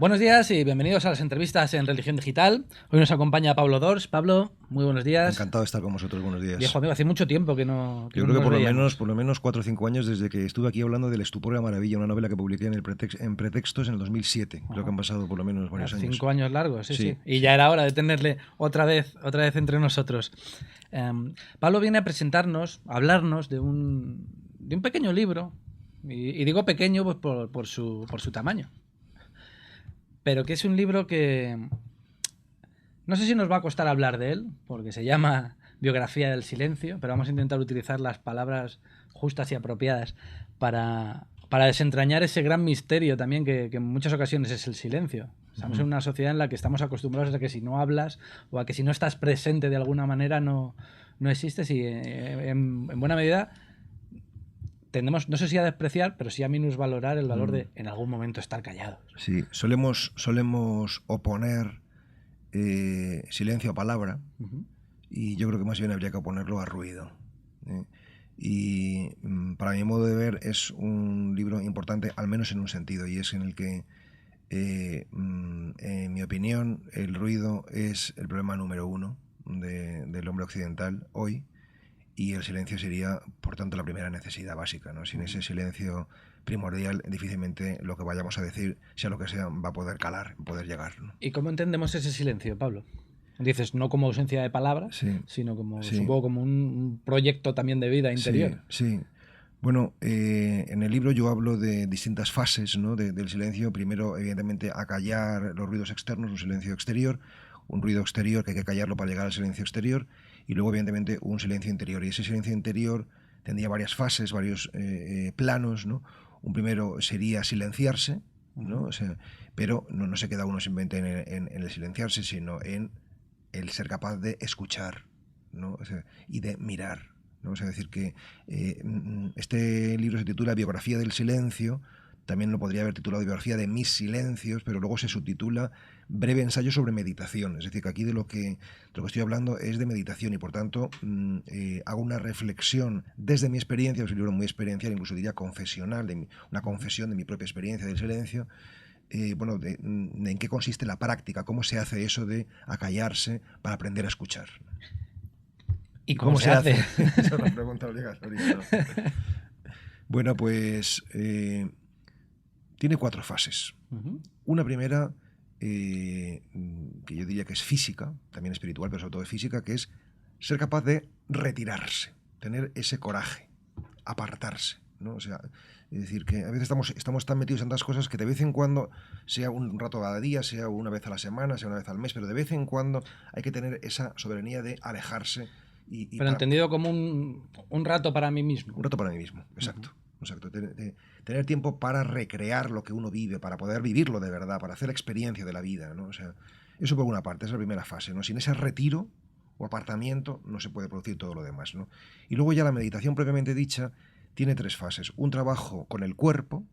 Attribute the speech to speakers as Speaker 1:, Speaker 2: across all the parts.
Speaker 1: Buenos días y bienvenidos a las entrevistas en Religión Digital. Hoy nos acompaña Pablo Dors. Pablo, muy buenos días.
Speaker 2: Encantado de estar con vosotros, buenos días.
Speaker 1: Viejo amigo, hace mucho tiempo que no
Speaker 2: Yo creo que
Speaker 1: nos veíamos.
Speaker 2: por lo menos 4 o 5 años desde que estuve aquí hablando del Estupor y la Maravilla, una novela que publiqué en Pretextos en el 2007. Creo que han pasado por lo menos varios años.
Speaker 1: 5 años largos, sí. Y
Speaker 2: Sí.
Speaker 1: ya era hora de tenerle otra vez entre nosotros. Pablo viene a presentarnos, a hablarnos de un pequeño libro. Y digo pequeño pues por su tamaño. Pero que es un libro que no sé si nos va a costar hablar de él, porque se llama Biografía del Silencio, pero vamos a intentar utilizar las palabras justas y apropiadas para desentrañar ese gran misterio también que en muchas ocasiones es el silencio. Estamos en una sociedad en la que estamos acostumbrados a que si no hablas o a que si no estás presente de alguna manera no existes, y en buena medida tendemos, no sé si a despreciar, pero sí a minusvalorar el valor de en algún momento estar callados.
Speaker 2: Sí, solemos oponer silencio a palabra, y yo creo que más bien habría que oponerlo a ruido. Y para mi modo de ver es un libro importante, al menos en un sentido, y es en el que, en mi opinión, el ruido es el problema número uno del hombre occidental hoy, y el silencio sería, por tanto, la primera necesidad básica, ¿no? Sin ese silencio primordial, difícilmente lo que vayamos a decir, sea lo que sea, va a poder calar, poder llegar, ¿no?
Speaker 1: ¿Y cómo entendemos ese silencio, Pablo? Dices, no como ausencia de palabras,
Speaker 2: Sí,
Speaker 1: sino como,
Speaker 2: sí,
Speaker 1: supongo, como un proyecto también de vida interior.
Speaker 2: Sí. Bueno, en el libro yo hablo de distintas fases, ¿no? del silencio. Primero, evidentemente, acallar los ruidos externos, un silencio exterior, un ruido exterior que hay que callarlo para llegar al silencio exterior, y luego, evidentemente, un silencio interior. Y ese silencio interior tendría varias fases, varios planos, ¿no? Un primero sería silenciarse, ¿no? O sea, pero no se queda uno simplemente en el silenciarse, sino en el ser capaz de escuchar, ¿no? O sea, y de mirar, ¿no? O sea, decir que este libro se titula Biografía del Silencio. También lo podría haber titulado Biografía de mis silencios, pero luego se subtitula Breve ensayo sobre meditación. Es decir, que aquí de lo que estoy hablando es de meditación, y por tanto hago una reflexión desde mi experiencia. Es un libro muy experiencial, incluso diría confesional, una confesión de mi propia experiencia del silencio. Bueno, de en qué consiste la práctica, cómo se hace eso de acallarse para aprender a escuchar.
Speaker 1: ¿Y cómo se hace?
Speaker 2: Esa es la pregunta obligatoria, ¿no? Bueno, pues tiene 4 fases. Una primera, que yo diría que es física, también espiritual, pero sobre todo física, que es ser capaz de retirarse, tener ese coraje, apartarse, ¿no? O sea, es decir, que a veces estamos tan metidos en tantas cosas que de vez en cuando, sea un rato cada día, sea una vez a la semana, sea una vez al mes, pero de vez en cuando hay que tener esa soberanía de alejarse.
Speaker 1: Pero entendido como un rato para mí mismo.
Speaker 2: Un rato para mí mismo, exacto. Exacto. Tener tiempo para recrear lo que uno vive, para poder vivirlo de verdad, para hacer experiencia de la vida, ¿no? O sea, eso por una parte, es la primera fase, ¿no? Sin ese retiro o apartamiento no se puede producir todo lo demás, ¿no? Y luego ya la meditación propiamente dicha tiene 3 fases: un trabajo con el cuerpo,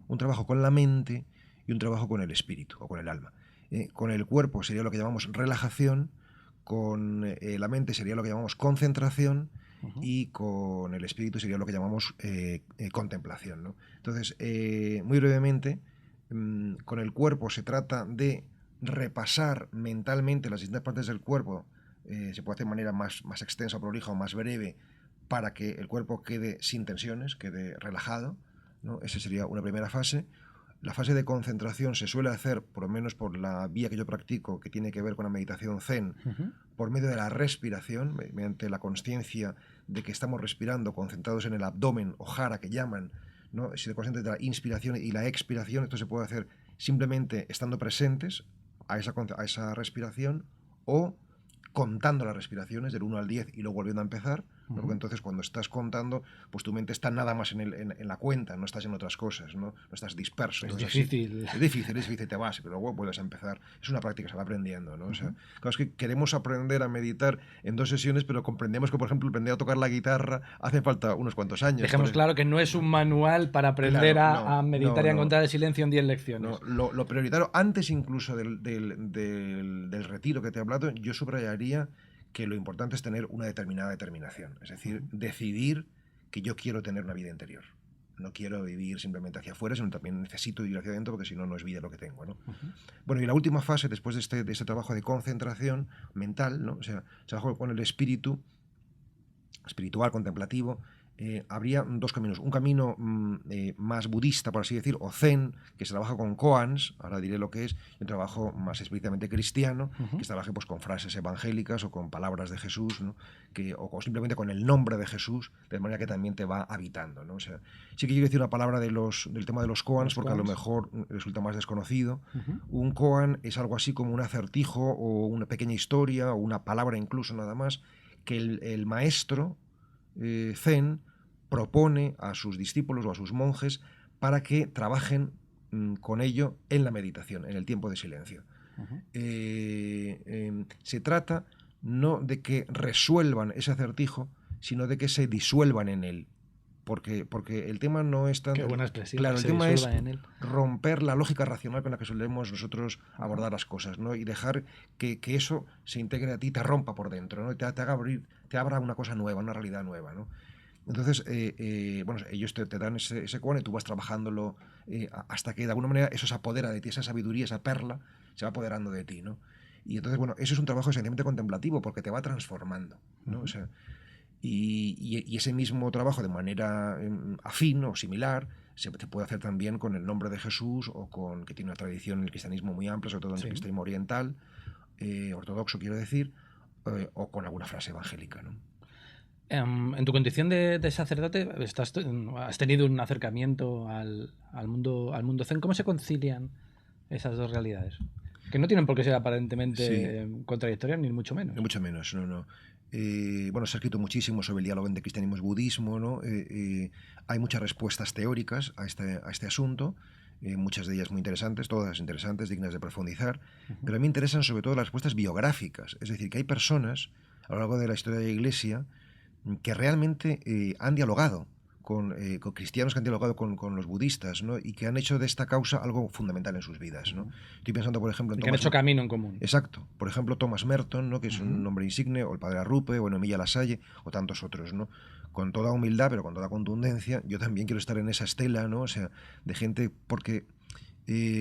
Speaker 2: un trabajo con la mente y un trabajo con el espíritu o con el alma. Con el cuerpo sería lo que llamamos relajación, con la mente sería lo que llamamos concentración, y con el espíritu sería lo que llamamos contemplación, ¿no? Entonces, muy brevemente, con el cuerpo se trata de repasar mentalmente las distintas partes del cuerpo. Se puede hacer de manera más extensa, prolija o más breve, para que el cuerpo quede sin tensiones, quede relajado, ¿no? Esa sería una primera fase. La fase de concentración se suele hacer, por lo menos por la vía que yo practico, que tiene que ver con la meditación zen, por medio de la respiración, mediante la consciencia de que estamos respirando concentrados en el abdomen, o jara que llaman, ¿no? Si te concentras de la inspiración y la expiración, esto se puede hacer simplemente estando presentes a esa respiración, o contando las respiraciones del 1 al 10 y luego volviendo a empezar, ¿no? Porque entonces cuando estás contando, pues tu mente está nada más en la cuenta, no estás en otras cosas, no estás disperso.
Speaker 1: Es
Speaker 2: Entonces,
Speaker 1: difícil.
Speaker 2: Es difícil, te vas, pero luego vuelves a empezar. Es una práctica, se va aprendiendo, ¿no? O sea, claro, es que queremos aprender a meditar en 2 sesiones, pero comprendemos que, por ejemplo, aprender a tocar la guitarra hace falta unos cuantos años.
Speaker 1: Dejemos claro que no es un manual para aprender a meditar y a encontrar el silencio en 10 lecciones.
Speaker 2: No, lo prioritario, antes incluso del retiro que te he hablado, yo subrayaría que lo importante es tener una determinada determinación, es decir, decidir que yo quiero tener una vida interior. No quiero vivir simplemente hacia afuera, sino también necesito vivir hacia adentro, porque si no, no es vida lo que tengo, ¿no? Bueno, y la última fase, después de este trabajo de concentración mental, ¿no? O sea, trabajo con el espíritu espiritual, contemplativo, habría dos caminos. Un camino más budista, por así decir, o zen, que se trabaja con koans, ahora diré lo que es, y un trabajo más explícitamente cristiano, que se trabaje pues, con frases evangélicas o con palabras de Jesús, ¿no? O simplemente con el nombre de Jesús, de manera que también te va habitando, ¿no? O sea, sí que quiero decir una palabra del tema de los koans, porque a lo mejor resulta más desconocido. Un koan es algo así como un acertijo o una pequeña historia o una palabra incluso nada más, que el maestro zen propone a sus discípulos o a sus monjes para que trabajen con ello en la meditación, en el tiempo de silencio. Se trata no de que resuelvan ese acertijo, sino de que se disuelvan en él. Porque el tema no es tanto...
Speaker 1: Qué buena expresión.
Speaker 2: Claro, el tema es romper la lógica racional con la que solemos nosotros abordar las cosas, ¿no? Y dejar que eso se integre a ti, te rompa por dentro, ¿no? Y te abra una cosa nueva, una realidad nueva, ¿no? Entonces, bueno, ellos te dan ese koan y tú vas trabajándolo hasta que de alguna manera eso se apodera de ti, esa sabiduría, esa perla, se va apoderando de ti, ¿no? Y entonces, bueno, eso es un trabajo esencialmente contemplativo porque te va transformando, ¿no? O sea, y ese mismo trabajo de manera afín o similar se puede hacer también con el nombre de Jesús o que tiene una tradición en el cristianismo muy amplia, sobre todo en el cristianismo oriental, ortodoxo quiero decir, o con alguna frase evangélica, ¿no?
Speaker 1: En tu condición de sacerdote has tenido un acercamiento al mundo zen. ¿Cómo se concilian esas dos realidades? Que no tienen por qué ser aparentemente contradictorias, ni mucho menos.
Speaker 2: Ni mucho menos, no. Bueno, se ha escrito muchísimo sobre el diálogo entre cristianismo y budismo, ¿no? Hay muchas respuestas teóricas a este asunto, muchas de ellas muy interesantes, todas interesantes, dignas de profundizar, pero a mí me interesan sobre todo las respuestas biográficas, es decir, que hay personas a lo largo de la historia de la Iglesia que realmente han dialogado con cristianos, que han dialogado con los budistas, ¿no? Y que han hecho de esta causa algo fundamental en sus vidas, ¿no? Estoy pensando, por ejemplo, en
Speaker 1: que han hecho camino en común.
Speaker 2: Exacto. Por ejemplo, Thomas Merton, ¿no? Que es un nombre insigne, o el padre Arrupe, o Emilia Lasalle, o tantos otros, ¿no? Con toda humildad, pero con toda contundencia. Yo también quiero estar en esa estela, ¿no? O sea, de gente, porque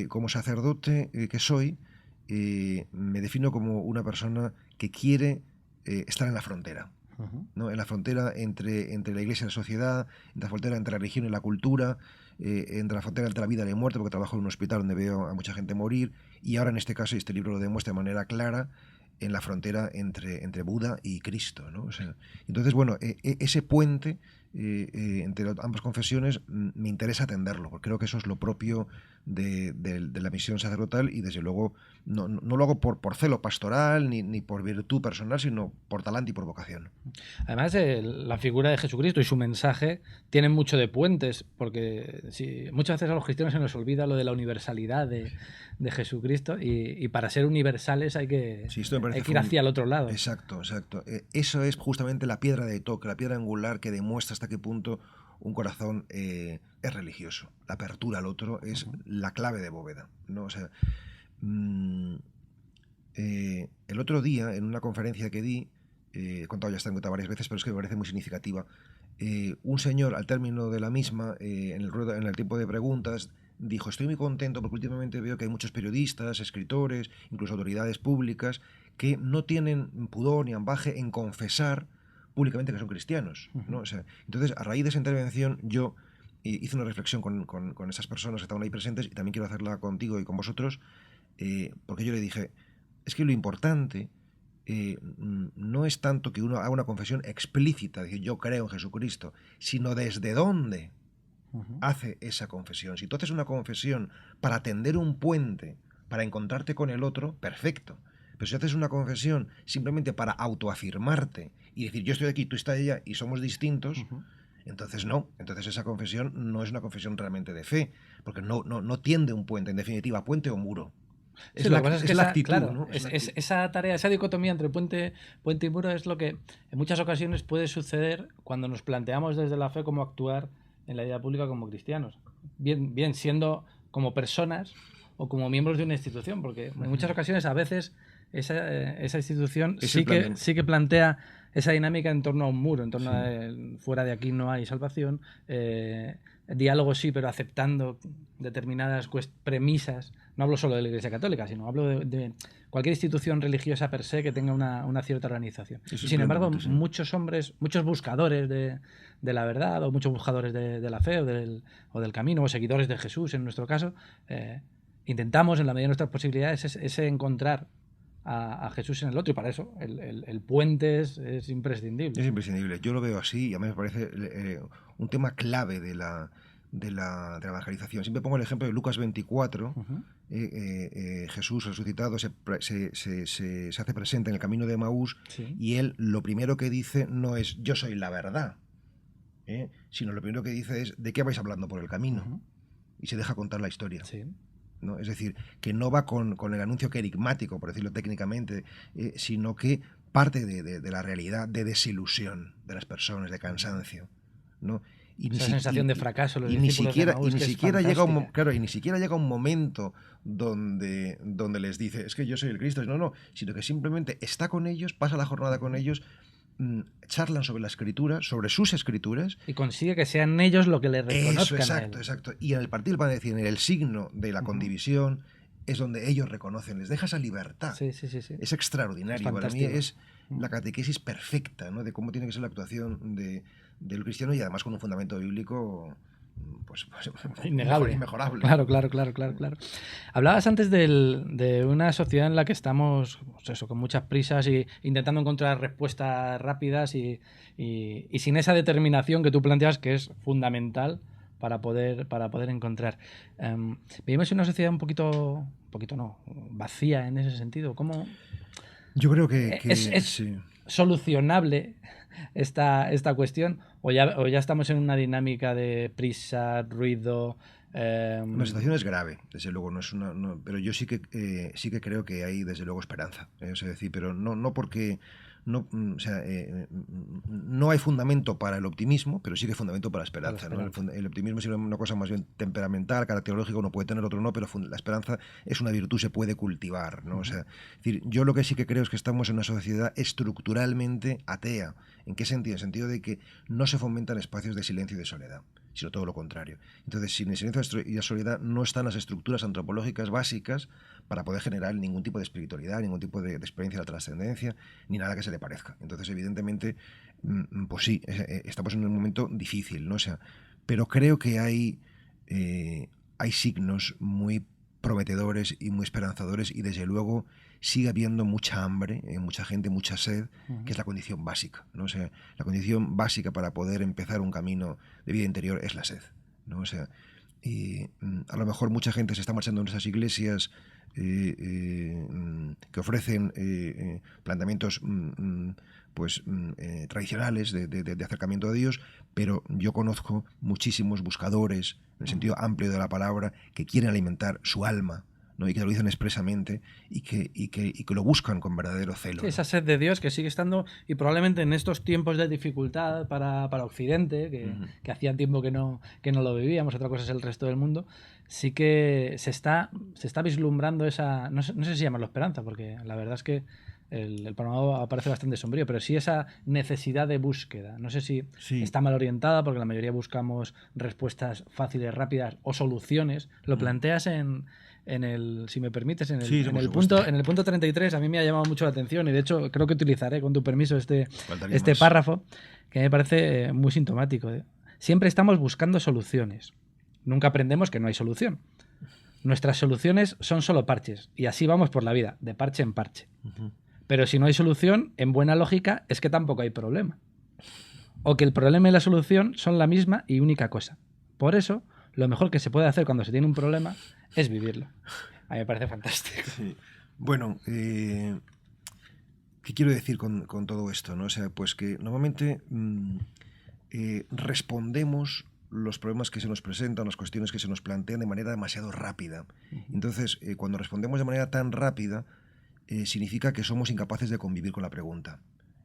Speaker 2: como sacerdote que soy, me defino como una persona que quiere estar en la frontera. ¿No? En la frontera entre la iglesia y la sociedad, en la frontera entre la religión y la cultura, entre la frontera entre la vida y la muerte, porque trabajo en un hospital donde veo a mucha gente morir, y ahora en este caso, y este libro lo demuestra de manera clara, en la frontera entre Buda y Cristo, ¿no? O sea, entonces, bueno, ese puente entre ambas confesiones me interesa atenderlo, porque creo que eso es lo propio de la misión sacerdotal y desde luego no lo hago por celo pastoral ni por virtud personal, sino por talante y por vocación.
Speaker 1: Además, la figura de Jesucristo y su mensaje tienen mucho de puentes, porque muchas veces a los cristianos se nos olvida lo de la universalidad de Jesucristo y para ser universales hay que ir hacia el otro lado.
Speaker 2: Exacto. Eso es justamente la piedra de toque, la piedra angular que demuestra hasta qué punto un corazón es religioso. La apertura al otro es la clave de bóveda, ¿no? O sea, el otro día, en una conferencia que di, he contado ya esta anécdota varias veces, pero es que me parece muy significativa, un señor, al término de la misma, en el tiempo de preguntas, dijo: estoy muy contento porque últimamente veo que hay muchos periodistas, escritores, incluso autoridades públicas, que no tienen pudor ni ambaje en confesar públicamente que son cristianos, ¿no? O sea, entonces, a raíz de esa intervención, yo hice una reflexión con esas personas que estaban ahí presentes, y también quiero hacerla contigo y con vosotros, porque yo le dije: es que lo importante no es tanto que uno haga una confesión explícita, decir yo creo en Jesucristo, sino desde dónde hace esa confesión. Si tú haces una confesión para tender un puente, para encontrarte con el otro, perfecto. Pero si haces una confesión simplemente para autoafirmarte y decir yo estoy aquí, tú estás allá y somos distintos, entonces no. Entonces esa confesión no es una confesión realmente de fe, porque no tiende un puente, en definitiva, puente o muro.
Speaker 1: Es la actitud, claro, ¿no? Esa tarea, esa dicotomía entre puente y muro es lo que en muchas ocasiones puede suceder cuando nos planteamos desde la fe cómo actuar en la vida pública como cristianos. Bien siendo como personas o como miembros de una institución, porque en muchas ocasiones a veces esa institución sí que plantea esa dinámica en torno a un muro, en torno
Speaker 2: Sí.
Speaker 1: a fuera de aquí no hay salvación, diálogo sí, pero aceptando determinadas premisas. No hablo solo de la Iglesia Católica, sino hablo de cualquier institución religiosa per se que tenga una cierta organización.
Speaker 2: Eso
Speaker 1: Y
Speaker 2: es
Speaker 1: sin embargo,
Speaker 2: plenamente, sí.
Speaker 1: muchos hombres, muchos buscadores de la verdad, o muchos buscadores de la fe o del camino, o seguidores de Jesús en nuestro caso, intentamos en la medida de nuestras posibilidades ese encontrar a Jesús en el otro, y para eso el puente es imprescindible.
Speaker 2: Es imprescindible. Yo lo veo así y a mí me parece un tema clave de la evangelización. Siempre pongo el ejemplo de Lucas 24. Jesús resucitado se hace presente en el camino de Emaús,
Speaker 1: Sí.
Speaker 2: y él lo primero que dice no es yo soy la verdad, sino lo primero que dice es ¿de qué vais hablando por el camino? Y se deja contar la historia.
Speaker 1: Sí.
Speaker 2: ¿No? Es decir, que no va con el anuncio querigmático, por decirlo técnicamente, sino que parte de la realidad de desilusión de las personas, de cansancio, ¿no? Y
Speaker 1: esa sensación de fracaso, los
Speaker 2: ni
Speaker 1: discípulos
Speaker 2: siquiera,
Speaker 1: de Emaús,
Speaker 2: y ni
Speaker 1: que es
Speaker 2: siquiera llega
Speaker 1: fantástica.
Speaker 2: y ni siquiera llega un momento donde les dice es que yo soy el Cristo, no, sino que simplemente está con ellos, pasa la jornada con ellos, charlan sobre la escritura, sobre sus escrituras.
Speaker 1: Y consigue que sean ellos lo que le reconozcan
Speaker 2: Eso,
Speaker 1: a él.
Speaker 2: exacto. Y en el partir del pan, es decir, en el signo de la condivisión, es donde ellos reconocen, les deja esa libertad.
Speaker 1: Sí.
Speaker 2: Es extraordinario.
Speaker 1: Es
Speaker 2: Para mí
Speaker 1: fantástico.
Speaker 2: es la catequesis perfecta, ¿no? De cómo tiene que ser la actuación del cristiano, y además con un fundamento bíblico pues
Speaker 1: Innegable.
Speaker 2: Inmejorable.
Speaker 1: Claro. Hablabas antes de una sociedad en la que estamos, pues eso, con muchas prisas y intentando encontrar respuestas rápidas y sin esa determinación que tú planteas, que es fundamental para poder encontrar. Vivimos en una sociedad un poquito no, vacía en ese sentido. ¿Cómo
Speaker 2: Yo creo que
Speaker 1: es
Speaker 2: sí.
Speaker 1: solucionable esta cuestión, o ya estamos en una dinámica de prisa, ruido?
Speaker 2: La situación es grave, desde luego, pero yo sí que creo que hay desde luego esperanza, es decir, pero no porque no hay fundamento para el optimismo, pero sí que hay fundamento para la esperanza, ¿no? El optimismo es una cosa más bien temperamental, caracterológica, uno puede tener, otro no, pero la esperanza es una virtud, se puede cultivar, ¿no? O sea, es decir, yo lo que sí que creo es que estamos en una sociedad estructuralmente atea. ¿En qué sentido? En el sentido de que no se fomentan espacios de silencio y de soledad, sino todo lo contrario. Entonces, sin el silencio y la soledad no están las estructuras antropológicas básicas para poder generar ningún tipo de espiritualidad, ningún tipo de experiencia de la trascendencia, ni nada que se le parezca. Entonces, evidentemente, pues sí, estamos en un momento difícil, ¿no? O sea, pero creo que hay signos muy prometedores y muy esperanzadores, y desde luego sigue habiendo mucha hambre, mucha gente, mucha sed, que es la condición básica, ¿no? O sea, la condición básica para poder empezar un camino de vida interior es la sed, ¿no? O sea, a lo mejor mucha gente se está marchando en esas iglesias que ofrecen planteamientos tradicionales de acercamiento a Dios, pero yo conozco muchísimos buscadores, en el sentido amplio de la palabra, que quieren alimentar su alma, ¿no? Y que lo dicen expresamente y que lo buscan con verdadero celo.
Speaker 1: Sí, esa sed de Dios que sigue estando, y probablemente en estos tiempos de dificultad para Occidente, que hacía tiempo que no lo vivíamos, otra cosa es el resto del mundo, sí que se está vislumbrando esa, no sé si llamarlo esperanza, porque la verdad es que el panorama parece bastante sombrío, pero sí esa necesidad de búsqueda. No sé si está mal orientada, porque la mayoría buscamos respuestas fáciles, rápidas o soluciones. Lo planteas en el, si me permites, en el punto 33. A mí me ha llamado mucho la atención, y de hecho creo que utilizaré, con tu permiso, este párrafo, que me parece muy sintomático. Siempre estamos buscando soluciones. Nunca aprendemos que no hay solución. Nuestras soluciones son solo parches, y así vamos por la vida, de parche en parche. Pero si no hay solución, en buena lógica, es que tampoco hay problema. O que el problema y la solución son la misma y única cosa. Por eso, lo mejor que se puede hacer cuando se tiene un problema es vivirlo. A mí me parece fantástico.
Speaker 2: Sí. Bueno, ¿qué quiero decir con todo esto, ¿no? O sea, pues que normalmente respondemos los problemas que se nos presentan, las cuestiones que se nos plantean de manera demasiado rápida. Entonces, cuando respondemos de manera tan rápida, significa que somos incapaces de convivir con la pregunta.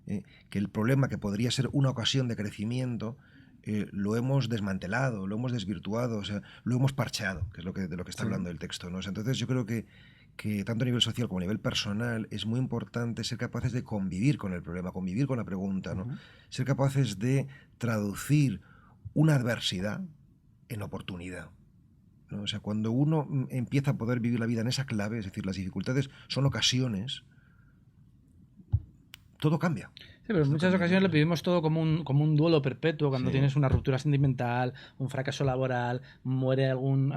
Speaker 2: Que el problema, que podría ser una ocasión de crecimiento, lo hemos desmantelado, lo hemos desvirtuado, o sea, lo hemos parcheado, que es de lo que está hablando el texto, ¿no? O sea, entonces yo creo que que tanto a nivel social como a nivel personal es muy importante ser capaces de convivir con el problema, convivir con la pregunta, ¿no? Ser capaces de traducir una adversidad en oportunidad, ¿no? O sea, cuando uno empieza a poder vivir la vida en esa clave, es decir, las dificultades son ocasiones, todo cambia.
Speaker 1: Sí, pero en
Speaker 2: Todo
Speaker 1: muchas
Speaker 2: cambia,
Speaker 1: ocasiones
Speaker 2: ¿no?
Speaker 1: lo vivimos todo como un duelo perpetuo, cuando
Speaker 2: Sí,
Speaker 1: tienes una ruptura sentimental, un fracaso laboral, muere algún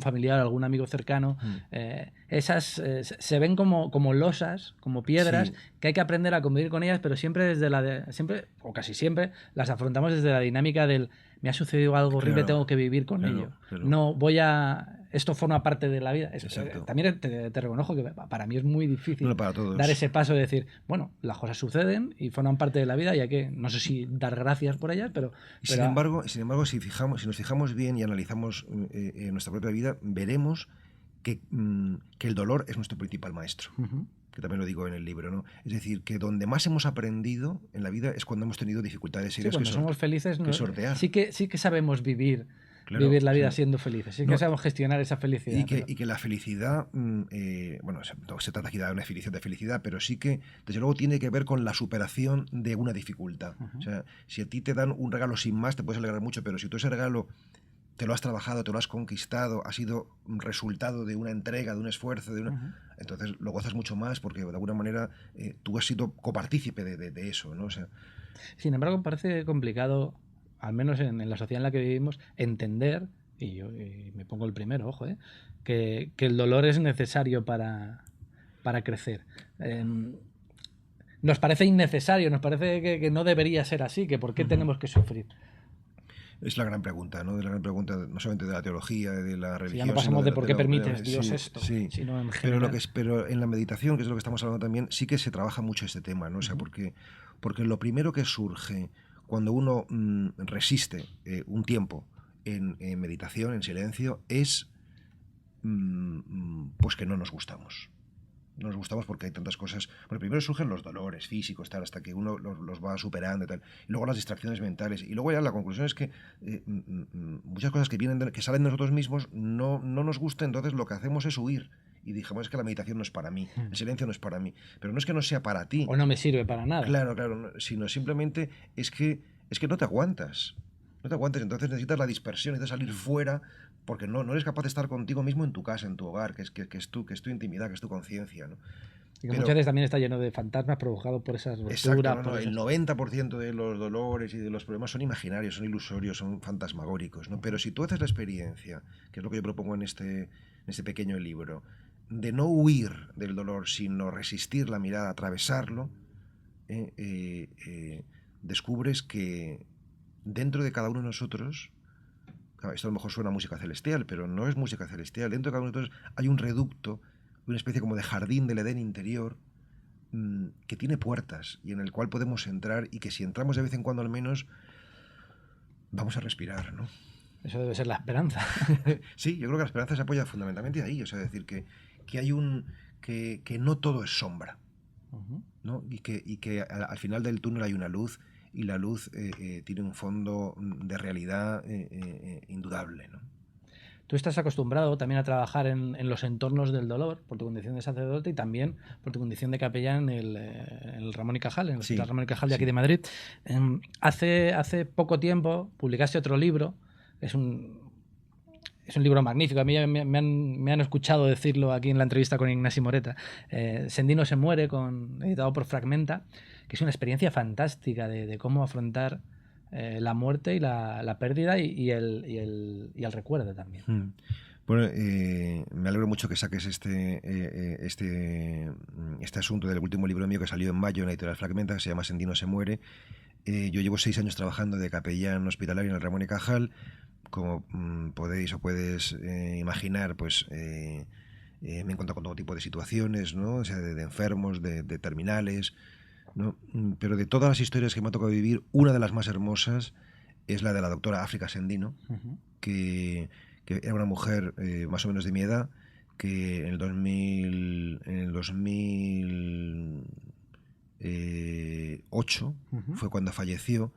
Speaker 1: familiar, algún amigo cercano. Esas se ven como losas, como piedras,
Speaker 2: sí,
Speaker 1: que hay que aprender a convivir con ellas, pero siempre siempre, o casi siempre, las afrontamos desde la dinámica del me ha sucedido algo horrible,
Speaker 2: claro,
Speaker 1: tengo que vivir con ello.
Speaker 2: claro.
Speaker 1: No voy a... Esto forma parte de la vida.
Speaker 2: Exacto.
Speaker 1: También te reconozco que para mí es muy difícil
Speaker 2: No para
Speaker 1: dar
Speaker 2: todos.
Speaker 1: ese paso de decir, bueno, las cosas suceden y forman parte de la vida y hay que, no sé si dar gracias por ellas,
Speaker 2: Y
Speaker 1: pero
Speaker 2: sin embargo, si nos fijamos bien y analizamos nuestra propia vida, veremos que el dolor es nuestro principal maestro. Que también lo digo en el libro, ¿no? Es decir, que donde más hemos aprendido en la vida es cuando hemos tenido dificultades
Speaker 1: sí,
Speaker 2: serias
Speaker 1: cuando somos felices
Speaker 2: que sortear.
Speaker 1: sí que sabemos vivir
Speaker 2: Claro,
Speaker 1: la
Speaker 2: o
Speaker 1: vida
Speaker 2: sea,
Speaker 1: siendo felices, sí que
Speaker 2: no,
Speaker 1: sabemos gestionar esa felicidad.
Speaker 2: y que la felicidad, bueno, no se trata aquí de dar una definición de felicidad, pero sí que, desde luego, tiene que ver con la superación de una dificultad. O sea, si a ti te dan un regalo sin más, te puedes alegrar mucho, pero si tú ese regalo te lo has trabajado, te lo has conquistado, ha sido resultado de una entrega, de un esfuerzo, entonces lo gozas mucho más porque de alguna manera tú has sido copartícipe de eso, ¿no? O sea,
Speaker 1: Sin embargo, parece complicado, al menos en la sociedad en la que vivimos, entender, y me pongo el primero, ojo, que el dolor es necesario para crecer. Nos parece innecesario, nos parece que no debería ser así, que por qué tenemos que sufrir.
Speaker 2: es la gran pregunta, ¿no? Es la gran pregunta no solamente de la teología, de la
Speaker 1: Si ya no
Speaker 2: religión, sino
Speaker 1: pasamos de por qué permites Dios
Speaker 2: sí,
Speaker 1: esto,
Speaker 2: sí.
Speaker 1: sino en
Speaker 2: Pero
Speaker 1: general.
Speaker 2: pero en la meditación, que es de lo que estamos hablando también, sí que se trabaja mucho este tema, ¿no? O sea, porque lo primero que surge cuando uno resiste un tiempo en meditación, en silencio, es pues que no nos gustamos. No nos gustamos porque hay tantas cosas. Bueno, primero surgen los dolores físicos, tal, hasta que uno los va superando y tal. Y luego las distracciones mentales. Y luego ya la conclusión es que muchas cosas que vienen que salen de nosotros mismos no nos gustan, entonces lo que hacemos es huir. Y dijimos, es que la meditación no es para mí, el silencio no es para mí. Pero no es que no sea para ti.
Speaker 1: O no me sirve para nada.
Speaker 2: Claro, sino simplemente es que no te aguantas. No te aguantas, entonces necesitas la dispersión, necesitas salir fuera, porque no eres capaz de estar contigo mismo en tu casa, en tu hogar, que es tu intimidad, que es tu conciencia, ¿no?
Speaker 1: Y que muchas
Speaker 2: Pero,
Speaker 1: veces también está lleno de fantasmas provocados por esas
Speaker 2: exacto,
Speaker 1: rupturas, por
Speaker 2: el
Speaker 1: esas...
Speaker 2: 90% de los dolores y de los problemas son imaginarios, son ilusorios, son fantasmagóricos, ¿no? Pero si tú haces la experiencia, que es lo que yo propongo en este pequeño libro, de no huir del dolor, sino resistir la mirada, atravesarlo, descubres que dentro de cada uno de nosotros, esto a lo mejor suena a música celestial, pero no es música celestial, dentro de cada uno de nosotros hay un reducto, una especie como de jardín del Edén interior, que tiene puertas y en el cual podemos entrar, y que si entramos de vez en cuando al menos vamos a respirar, ¿no?
Speaker 1: Eso debe ser la esperanza.
Speaker 2: Sí, yo creo que la esperanza se apoya fundamentalmente ahí, o sea, decir que hay que no todo es sombra, ¿no? Y que al final del túnel hay una luz, y la luz tiene un fondo de realidad indudable, ¿no?
Speaker 1: Tú estás acostumbrado también a trabajar en los entornos del dolor por tu condición de sacerdote y también por tu condición de capellán en el Ramón y Cajal, en el Hospital Ramón y Cajal de aquí de Madrid. Hace poco tiempo publicaste otro libro, es un libro magnífico. A mí me han escuchado decirlo aquí en la entrevista con Ignasi Moreta. Sendino se muere, editado por Fragmenta, que es una experiencia fantástica de cómo afrontar la muerte y la pérdida y el recuerdo también.
Speaker 2: Bueno, me alegro mucho que saques este asunto del último libro mío que salió en mayo en la editorial Fragmenta, que se llama Sendino se muere. Yo llevo 6 años trabajando de capellán hospitalario en el Ramón y Cajal. Como podéis o puedes imaginar, pues me encuentro con todo tipo de situaciones, ¿no? O sea, de enfermos, de terminales, ¿no? Pero de todas las historias que me ha tocado vivir, una de las más hermosas es la de la doctora África Sendino, que era una mujer más o menos de mi edad, que en el 2008 fue cuando falleció,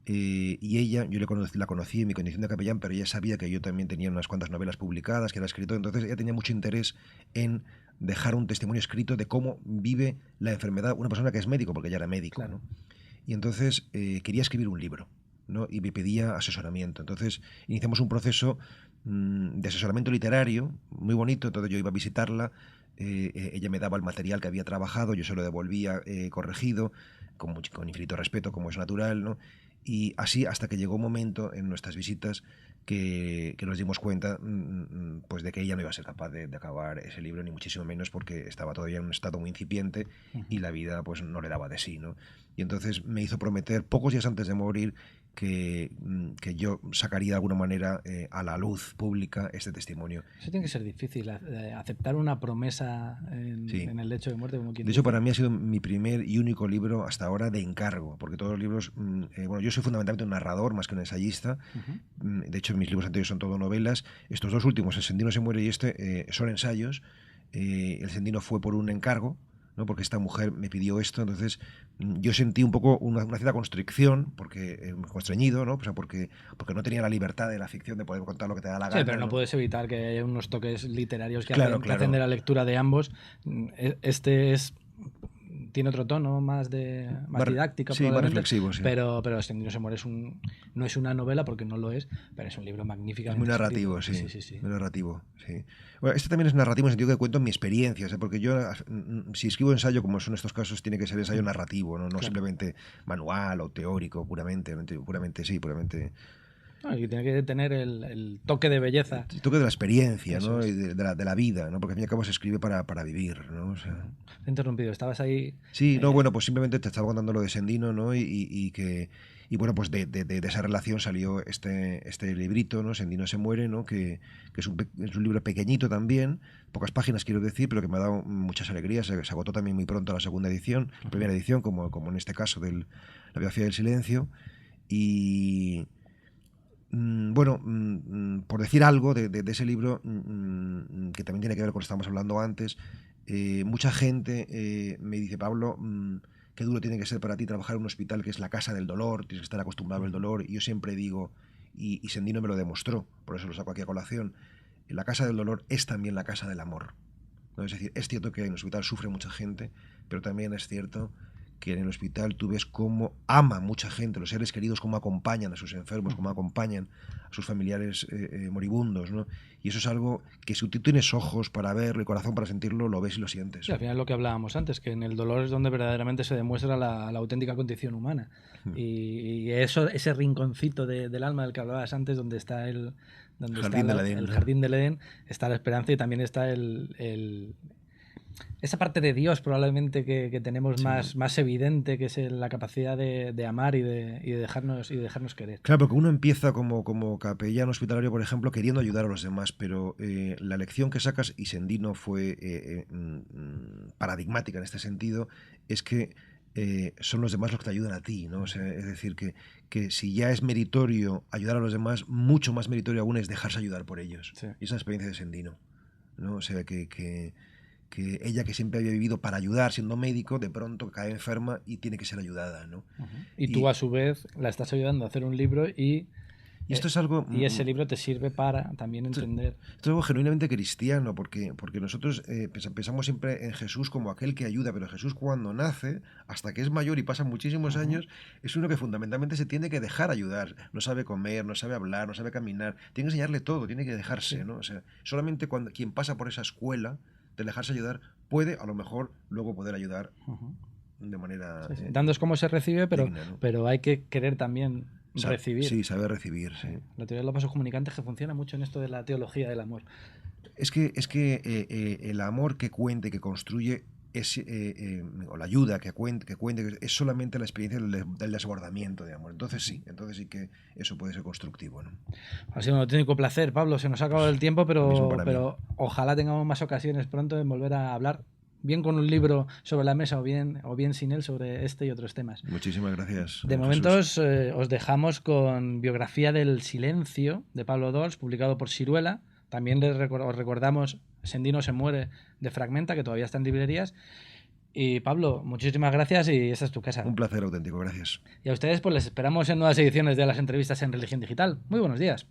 Speaker 2: y ella, yo la conocí en mi condición de capellán, pero ella sabía que yo también tenía unas cuantas novelas publicadas, que era escritor, entonces ella tenía mucho interés en dejar un testimonio escrito de cómo vive la enfermedad una persona que es médico, porque ella era médico,
Speaker 1: Claro.
Speaker 2: ¿no? Y entonces quería escribir un libro, ¿no? Y me pedía asesoramiento. Entonces iniciamos un proceso de asesoramiento literario muy bonito. Entonces yo iba a visitarla, ella me daba el material que había trabajado, yo se lo devolvía corregido, con infinito respeto, como es natural, ¿no? Y así hasta que llegó un momento en nuestras visitas que nos dimos cuenta pues de que ella no iba a ser capaz de acabar ese libro, ni muchísimo menos, porque estaba todavía en un estado muy incipiente y la vida pues no le daba de sí, ¿no? Y entonces me hizo prometer pocos días antes de morir que yo sacaría de alguna manera a la luz pública este testimonio.
Speaker 1: Eso tiene que ser difícil, aceptar una promesa
Speaker 2: Sí.
Speaker 1: en el lecho de muerte, como quien
Speaker 2: De hecho,
Speaker 1: dice.
Speaker 2: para mí ha sido mi primer y único libro hasta ahora de encargo, porque todos los libros, bueno, yo soy fundamentalmente un narrador más que un ensayista. De hecho, mis libros anteriores son todo novelas. Estos dos últimos, El Sendino se muere y este, son ensayos. El Sendino fue por un encargo, ¿no? Porque esta mujer me pidió esto, entonces yo sentí un poco una cierta constricción, porque constreñido, ¿no? O sea, porque no tenía la libertad de la ficción de poder contar lo que te da la
Speaker 1: Sí,
Speaker 2: gana.
Speaker 1: pero no puedes evitar que haya unos toques literarios que,
Speaker 2: Claro,
Speaker 1: que hacen de la lectura de ambos. Este tiene otro tono más didáctico,
Speaker 2: sí, más
Speaker 1: probablemente,
Speaker 2: reflexivo, sí.
Speaker 1: pero Sendino se muere no es una novela, porque no lo es, pero es un libro
Speaker 2: Es
Speaker 1: magníficamente
Speaker 2: muy narrativo,
Speaker 1: escrito.
Speaker 2: sí.
Speaker 1: Sí.
Speaker 2: Muy narrativo, sí. Bueno, este también es narrativo en el sentido que cuento mi experiencia, ¿eh? Porque yo, si escribo ensayo, como son estos casos, tiene que ser ensayo narrativo, no
Speaker 1: Claro.
Speaker 2: simplemente manual o teórico, puramente sí, puramente.
Speaker 1: No, y tiene que tener el toque de belleza.
Speaker 2: El toque de la experiencia,
Speaker 1: Eso
Speaker 2: ¿no?
Speaker 1: es.
Speaker 2: Y de la vida, ¿no? Porque al fin y al cabo se escribe para vivir, ¿no? O sea,
Speaker 1: Te he interrumpido, estabas ahí.
Speaker 2: sí, no, bueno, pues simplemente te estaba contando lo de Sendino, ¿no? Y bueno, pues de esa relación salió este librito, ¿no? Sendino se muere, ¿no? Que es un libro pequeñito también, pocas páginas quiero decir, pero que me ha dado muchas alegrías. Se agotó también muy pronto la segunda edición, la primera edición, como en este caso de La biografía del silencio. Y bueno, por decir algo de ese libro, que también tiene que ver con lo que estábamos hablando antes, mucha gente me dice, Pablo, qué duro tiene que ser para ti trabajar en un hospital que es la casa del dolor, tienes que estar acostumbrado al dolor. Y yo siempre digo, y Sendino me lo demostró, por eso lo saco aquí a colación, la casa del dolor es también la casa del amor, ¿no? Es decir, es cierto que en el hospital sufre mucha gente, pero también es cierto que en el hospital tú ves cómo ama mucha gente, los seres queridos, cómo acompañan a sus enfermos, cómo acompañan a sus familiares moribundos, ¿no? Y eso es algo que si tú tienes ojos para verlo y corazón para sentirlo, lo ves y lo sientes.
Speaker 1: Sí, al final lo que hablábamos antes, que en el dolor es donde verdaderamente se demuestra la auténtica condición humana. Y eso, ese rinconcito del alma del que hablabas antes, donde está el
Speaker 2: Jardín del Edén,
Speaker 1: el
Speaker 2: ¿no?
Speaker 1: jardín del Edén, está la esperanza, y también está esa parte de Dios probablemente que tenemos
Speaker 2: Sí.
Speaker 1: más evidente, que es la capacidad de amar y de dejarnos querer.
Speaker 2: Claro, porque uno empieza como capellán hospitalario, por ejemplo, queriendo ayudar a los demás, pero la lección que sacas, y Sendino fue paradigmática en este sentido, es que son los demás los que te ayudan a ti, ¿no? O sea, es decir, que si ya es meritorio ayudar a los demás, mucho más meritorio aún es dejarse ayudar por ellos.
Speaker 1: Sí.
Speaker 2: Y esa es la experiencia de Sendino, ¿no? O sea, que ella, que siempre había vivido para ayudar siendo médico, de pronto cae enferma y tiene que ser ayudada, ¿no?
Speaker 1: Y tú, a su vez, la estás ayudando a hacer un libro y
Speaker 2: esto es algo...
Speaker 1: y ese libro te sirve para también entender...
Speaker 2: Esto es algo genuinamente cristiano, porque nosotros pensamos siempre en Jesús como aquel que ayuda, pero Jesús, cuando nace, hasta que es mayor y pasan muchísimos años, es uno que fundamentalmente se tiene que dejar ayudar. No sabe comer, no sabe hablar, no sabe caminar, tiene que enseñarle todo, tiene que dejarse, ¿no? O sea, solamente quien pasa por esa escuela de dejarse ayudar puede, a lo mejor, luego poder ayudar de manera...
Speaker 1: Sí. Dando es como se recibe,
Speaker 2: digna, ¿no?
Speaker 1: pero hay que querer también recibir.
Speaker 2: Sí, saber recibir, sí.
Speaker 1: La teoría de los vasos comunicantes, que funciona mucho en esto de la teología del amor.
Speaker 2: Es que el amor que cuente, que construye, o la ayuda que cuente, es solamente la experiencia del desbordamiento de amor. Entonces sí que eso puede ser constructivo, ¿no?
Speaker 1: Ha sido un auténtico placer, Pablo. Se nos ha acabado el tiempo, pero ojalá tengamos más ocasiones pronto de volver a hablar, bien con un libro sobre la mesa o bien sin él, sobre este y otros temas.
Speaker 2: Muchísimas gracias.
Speaker 1: De momento os dejamos con Biografía del silencio, de Pablo Dols, publicado por Siruela. También os recordamos Sendino se muere, de Fragmenta, que todavía está en librerías. Y Pablo, muchísimas gracias y esta es tu casa.
Speaker 2: Un placer auténtico, gracias.
Speaker 1: Y a ustedes pues les esperamos en nuevas ediciones de las entrevistas en Religión Digital. Muy buenos días.